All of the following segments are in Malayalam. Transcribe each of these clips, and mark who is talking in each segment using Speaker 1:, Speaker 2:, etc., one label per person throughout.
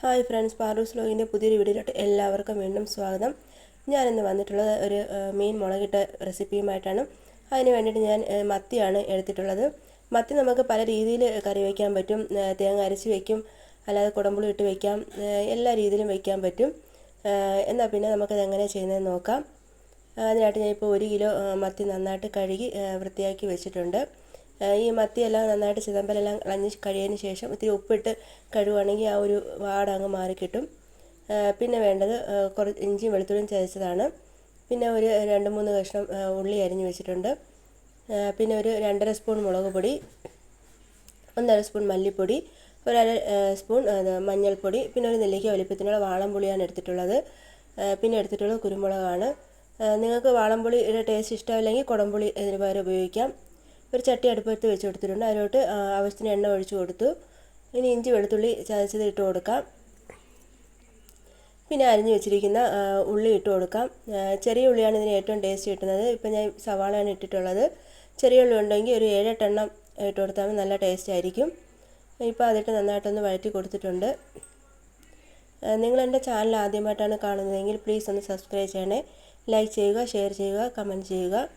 Speaker 1: ഹായ് ഫ്രണ്ട്സ്, പാറൂസ് വ്ലോഗിൻ്റെ പുതിയൊരു വീഡിയോയിലോട്ട് എല്ലാവർക്കും വീണ്ടും സ്വാഗതം. ഞാനിന്ന് വന്നിട്ടുള്ളത് ഒരു മീൻ മുളകിട്ട റെസിപ്പിയുമായിട്ടാണ്. അതിന് വേണ്ടിയിട്ട് ഞാൻ മത്തിയാണ് എടുത്തിട്ടുള്ളത്. മത്തി നമുക്ക് പല രീതിയിൽ കറി വയ്ക്കാൻ പറ്റും. തേങ്ങ അരച്ച് വയ്ക്കും, അല്ലാതെ കുടമ്പുളി ഇട്ട് വയ്ക്കാം, എല്ലാ രീതിയിലും വയ്ക്കാൻ പറ്റും. എന്നാൽ പിന്നെ നമുക്കത് എങ്ങനെ ചെയ്യുന്നതെന്ന് നോക്കാം. അതിനായിട്ട് ഞാൻ ഇപ്പോൾ 1 കിലോ മത്തി നന്നായിട്ട് കഴുകി വൃത്തിയാക്കി വെച്ചിട്ടുണ്ട്. ഈ മത്തിയെല്ലാം നന്നായിട്ട് ചിതമ്പലെല്ലാം കളഞ്ഞ് കഴിയതിന് ശേഷം ഇത്തിരി ഉപ്പിട്ട് കഴുകുകയാണെങ്കിൽ ആ ഒരു വാട അങ്ങ് മാറിക്കിട്ടും. പിന്നെ വേണ്ടത് കുറച്ച് ഇഞ്ചിയും വെളുത്തുള്ളിയും ചതച്ചതാണ്. പിന്നെ ഒരു 2-3 കഷ്ണം ഉള്ളി അരിഞ്ഞ് വെച്ചിട്ടുണ്ട്. പിന്നെ ഒരു 2.5 സ്പൂൺ മുളക് പൊടി, 1.5 സ്പൂൺ മല്ലിപ്പൊടി, ഒരു 1/2 സ്പൂൺ മഞ്ഞൾപ്പൊടി, പിന്നെ ഒരു നെല്ലിക്ക വലിപ്പത്തിനുള്ള വാളംപുളിയാണ് എടുത്തിട്ടുള്ളത്. പിന്നെ എടുത്തിട്ടുള്ളത് കുരുമുളകാണ്. നിങ്ങൾക്ക് വാളംപുളിയുടെ ടേസ്റ്റ് ഇഷ്ടമില്ലെങ്കിൽ കുടംപുളി ഇതിന് പകരം ഉപയോഗിക്കാം. ഒരു ചട്ടി അടുപ്പത്ത് വെച്ച് കൊടുത്തിട്ടുണ്ട്. അതിലോട്ട് ആവശ്യത്തിന് എണ്ണ ഒഴിച്ച് കൊടുത്തു. ഇനി ഇഞ്ചി വെളുത്തുള്ളി ചതച്ചത് ഇട്ട് കൊടുക്കാം. പിന്നെ അരിഞ്ഞ് വെച്ചിരിക്കുന്ന ഉള്ളി ഇട്ട് കൊടുക്കാം. ചെറിയ ഉള്ളിയാണ് ഇതിന് ഏറ്റവും ടേസ്റ്റ് കിട്ടുന്നത്. ഇപ്പം ഞാൻ സവാളയാണ് ഇട്ടിട്ടുള്ളത്. ചെറിയ ഉള്ളി ഉണ്ടെങ്കിൽ ഒരു 7-8 എണ്ണം ഇട്ട് കൊടുത്താൽ നല്ല ടേസ്റ്റ് ആയിരിക്കും. ഇപ്പോൾ അതിട്ട് നന്നായിട്ടൊന്ന് വഴറ്റി കൊടുത്തിട്ടുണ്ട്. നിങ്ങളെൻ്റെ ചാനൽ ആദ്യമായിട്ടാണ് കാണുന്നതെങ്കിൽ പ്ലീസ് ഒന്ന് സബ്സ്ക്രൈബ് ചെയ്യണേ. ലൈക്ക് ചെയ്യുക, ഷെയർ ചെയ്യുക, കമൻറ്റ് ചെയ്യുക.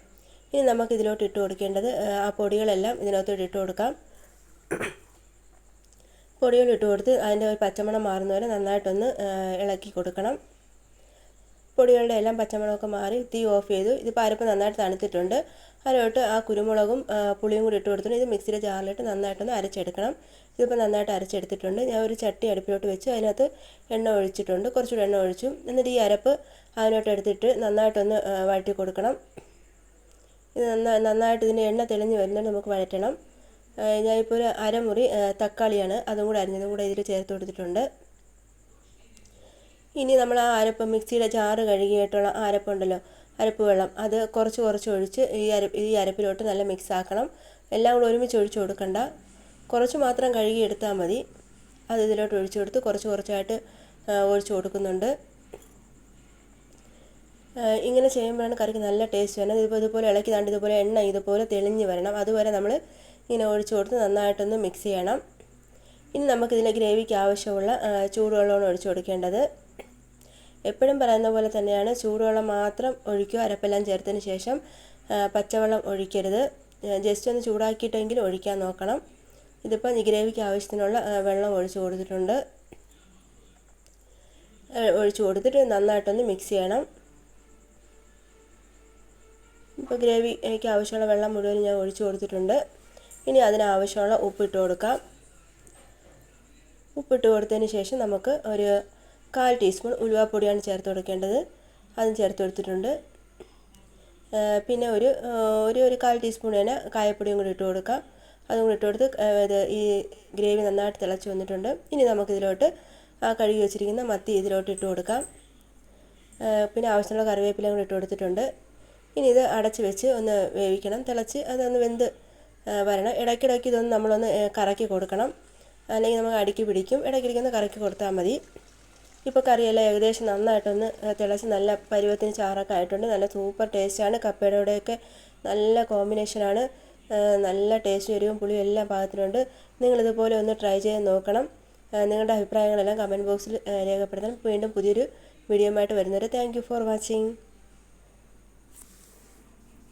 Speaker 1: ഇനി നമുക്ക് ഇതിലോട്ട് ഇട്ട് കൊടുക്കേണ്ടത് ആ പൊടികളെല്ലാം ഇതിനകത്തോട്ട് ഇട്ട് കൊടുക്കാം. പൊടികൾ ഇട്ട് കൊടുത്ത് അതിൻ്റെ ഒരു പച്ചമണം മാറുന്നവരെ നന്നായിട്ടൊന്ന് ഇളക്കി കൊടുക്കണം. പൊടികളുടെ എല്ലാം പച്ചമണമൊക്കെ മാറി തീ ഓഫ് ചെയ്തു. ഇതിപ്പോൾ അരപ്പ് നന്നായിട്ട് തണുത്തിട്ടുണ്ട്. അതിലോട്ട് ആ കുരുമുളകും പുളിയും കൂടി ഇട്ട് കൊടുത്തിട്ട് ഇത് മിക്സിയുടെ ജാറിലിട്ട് നന്നായിട്ടൊന്ന് അരച്ചെടുക്കണം. ഇതിപ്പോൾ നന്നായിട്ട് അരച്ചെടുത്തിട്ടുണ്ട്. ഞാൻ ഒരു ചട്ടി അടുപ്പിലോട്ട് വെച്ച് അതിനകത്ത് എണ്ണ ഒഴിച്ചിട്ടുണ്ട്. കുറച്ചുകൂടി എണ്ണ ഒഴിച്ചു. എന്നിട്ട് ഈ അരപ്പ് അതിനോട്ട് എടുത്തിട്ട് നന്നായിട്ടൊന്ന് വഴറ്റി കൊടുക്കണം. ഇത് നന്നായിട്ട് ഇതിൻ്റെ എണ്ണ തെളിഞ്ഞ് വരുന്നുണ്ട്. നമുക്ക് വഴറ്റണം. ഞാനിപ്പോൾ ഒരു അരമുറി തക്കാളിയാണ്, അതും കൂടെ അരിഞ്ഞതും കൂടെ ഇതിൽ ചേർത്ത് കൊടുത്തിട്ടുണ്ട്. ഇനി നമ്മൾ ആ അരപ്പ് മിക്സിയുടെ ജാറ് കഴുകിയിട്ടുള്ള ആ അരപ്പുണ്ടല്ലോ, അരപ്പ് വെള്ളം, അത് കുറച്ച് ഒഴിച്ച് ഈ അരപ്പിലോട്ട് നല്ല മിക്സ് ആക്കണം. എല്ലാം കൂടെ ഒരുമിച്ച് ഒഴിച്ച് കൊടുക്കണ്ട, കുറച്ച് മാത്രം കഴുകി എടുത്താൽ മതി. അത് ഇതിലോട്ട് ഒഴിച്ച് കൊടുത്ത് കുറച്ചായിട്ട് ഒഴിച്ച് കൊടുക്കുന്നുണ്ട്. ഇങ്ങനെ ചെയ്യുമ്പോഴാണ് കറിക്ക് നല്ല ടേസ്റ്റ് വരുന്നത്. ഇതുപോലെ ഇളക്കി താണ്ട് ഇതുപോലെ എണ്ണ ഇതുപോലെ തെളിഞ്ഞ് വരണം. അതുവരെ നമ്മൾ ഇങ്ങനെ ഒഴിച്ച് കൊടുത്ത് നന്നായിട്ടൊന്ന് മിക്സ് ചെയ്യണം. ഇനി നമുക്കിതിലെ ഗ്രേവിക്ക് ആവശ്യമുള്ള ചൂടുവെള്ളമാണ് ഒഴിച്ച് കൊടുക്കേണ്ടത്. എപ്പോഴും പറയുന്ന പോലെ തന്നെയാണ്, ചൂടുവെള്ളം മാത്രം ഒഴിക്കുക. അരപ്പെല്ലാം ചേർത്തതിന് ശേഷം പച്ചവെള്ളം ഒഴിക്കരുത്. ജസ്റ്റ് ഒന്ന് ചൂടാക്കിയിട്ടെങ്കിലും ഒഴിക്കാൻ നോക്കണം. ഇതിപ്പോൾ ഈ ഗ്രേവിക്ക് ആവശ്യത്തിനുള്ള വെള്ളം ഒഴിച്ച് കൊടുത്തിട്ടുണ്ട്. ഒഴിച്ച് കൊടുത്തിട്ട് നന്നായിട്ടൊന്ന് മിക്സ് ചെയ്യണം. ഇപ്പോൾ ഗ്രേവിക്ക് ആവശ്യമുള്ള വെള്ളം മുഴുവൻ ഞാൻ ഒഴിച്ച് കൊടുത്തിട്ടുണ്ട്. ഇനി അതിനാവശ്യമുള്ള ഉപ്പിട്ട് കൊടുക്കാം. ഉപ്പിട്ട് കൊടുത്തതിന് ശേഷം നമുക്ക് ഒരു 1/4 ടീസ്പൂൺ ഉലുവാപ്പൊടിയാണ് ചേർത്ത് കൊടുക്കേണ്ടത്. അതും ചേർത്ത് കൊടുത്തിട്ടുണ്ട്. പിന്നെ ഒരു 1/4 ടീസ്പൂൺ തന്നെ കായപ്പൊടിയും കൂടി ഇട്ട് കൊടുക്കാം. അതും കൂടി ഇട്ട് കൊടുത്ത് ഈ ഗ്രേവി നന്നായിട്ട് തിളച്ച് വന്നിട്ടുണ്ട്. ഇനി നമുക്കിതിലോട്ട് ആ കഴുകി വെച്ചിരിക്കുന്ന മത്തി ഇതിലോട്ട് ഇട്ട് കൊടുക്കാം. പിന്നെ ആവശ്യമുള്ള കറിവേപ്പിലയും കൂടി ഇട്ട് കൊടുത്തിട്ടുണ്ട്. ഇനി ഇത് അടച്ച് വെച്ച് ഒന്ന് വേവിക്കണം. തിളച്ച് അതൊന്ന് വെന്ത് വരണം. ഇടയ്ക്കിടയ്ക്ക് ഇതൊന്ന് നമ്മളൊന്ന് കറക്കി കൊടുക്കണം, അല്ലെങ്കിൽ നമുക്ക് അടിക്ക് പിടിക്കും. ഇടയ്ക്കിടയ്ക്കൊന്ന് കറക്കി കൊടുത്താൽ മതി. ഇപ്പോൾ കറിയെല്ലാം ഏകദേശം നന്നായിട്ടൊന്ന് തിളച്ച് നല്ല പരുവത്തിന് ചാറൊക്കെ ആയിട്ടുണ്ട്. നല്ല സൂപ്പർ ടേസ്റ്റാണ്. കപ്പയുടെ കൂടെയൊക്കെ നല്ല കോമ്പിനേഷനാണ്. നല്ല ടേസ്റ്റ്, എരിവും പുളിയും എല്ലാം പാകത്തിനുണ്ട്. നിങ്ങളിതുപോലെ ഒന്ന് ട്രൈ ചെയ്ത് നോക്കണം. നിങ്ങളുടെ അഭിപ്രായങ്ങളെല്ലാം കമൻറ്റ് ബോക്സിൽ രേഖപ്പെടുത്തണം. വീണ്ടും പുതിയൊരു വീഡിയോയുമായിട്ട് വരുന്നവരെ താങ്ക് യു ഫോർ വാച്ചിങ്.